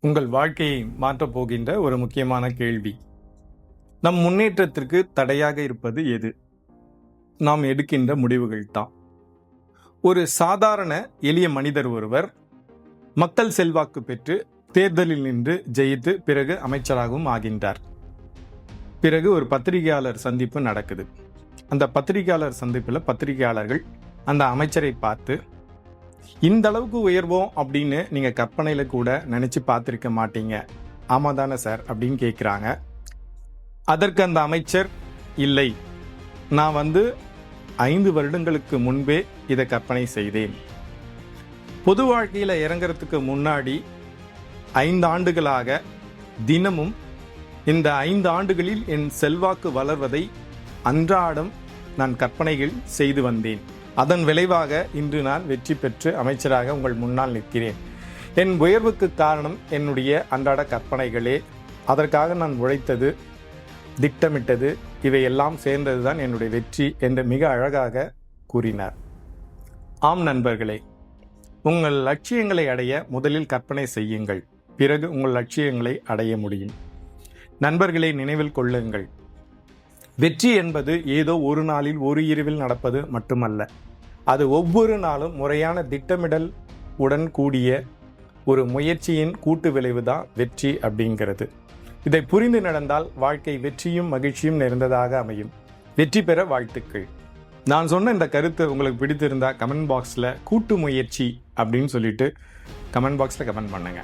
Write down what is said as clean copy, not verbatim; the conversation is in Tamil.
உங்கள் வாழ்க்கையை மாற்றப் போகின்ற ஒரு முக்கியமான கேள்வி. நம் முன்னேற்றத்திற்கு தடையாக இருப்பது எது? நாம் எடுக்கின்ற முடிவுகள் தான். ஒரு சாதாரண எளிய மனிதர் ஒருவர் மக்கள் செல்வாக்கு பெற்று தேர்தலில் நின்று ஜெயித்து பிறகு அமைச்சராகவும் ஆகின்றார். பிறகு ஒரு பத்திரிகையாளர் சந்திப்பு நடக்குது. அந்த பத்திரிகையாளர் சந்திப்பில் பத்திரிகையாளர்கள் அந்த அமைச்சரை பார்த்து, இந்த அளவுக்கு உயர்வோம் அப்படின்னு நீங்க கற்பனையில கூட நினைச்சு பார்த்திருக்க மாட்டீங்க, ஆமா தானே சார் அப்படின்னு கேட்குறாங்க. அதற்கு அந்த அமைச்சர், இல்லை, நான் 5 வருடங்களுக்கு முன்பே இதை கற்பனை செய்தேன். பொது வாழ்க்கையில இறங்குறதுக்கு முன்னாடி 5 ஆண்டுகளாக தினமும் இந்த 5 ஆண்டுகளில் என் செல்வாக்கு வளர்வதை அன்றாடம் நான் கற்பனைகள் செய்து வந்தேன். அதன் விளைவாக இன்று நான் வெற்றி பெற்று அமைச்சராக உங்கள் முன்னால் நிற்கிறேன். என் உயர்வுக்கு காரணம் என்னுடைய அன்றாட கற்பனைகளே. அதற்காக நான் உழைத்தது, திட்டமிட்டது, இவையெல்லாம் சேர்ந்ததுதான் என்னுடைய வெற்றி என்று மிக அழகாக கூறினார். ஆம் நண்பர்களே, உங்கள் லட்சியங்களை அடைய முதலில் கற்பனை செய்யுங்கள். பிறகு உங்கள் லட்சியங்களை அடைய முடியும். நண்பர்களை நினைவில் கொள்ளுங்கள், வெற்றி என்பது ஏதோ ஒரு நாளில் ஒரு இரவில் நடப்பது மட்டுமல்ல. அது ஒவ்வொரு நாளும் முறையான திட்டமிடல் உடன் கூடிய ஒரு முயற்சியின் கூட்டு விளைவு தான் வெற்றி அப்படிங்கிறது. இதை புரிந்து நடந்தால் வாழ்க்கை வெற்றியும் மகிழ்ச்சியும் நிறைந்ததாக அமையும். வெற்றி பெற வாழ்த்துக்கள். நான் சொன்ன இந்த கருத்து உங்களுக்கு பிடித்திருந்தா கமெண்ட் பாக்ஸில் கூட்டு முயற்சி அப்படின்னு சொல்லிட்டு கமெண்ட் பாக்ஸில் கமெண்ட் பண்ணுங்க.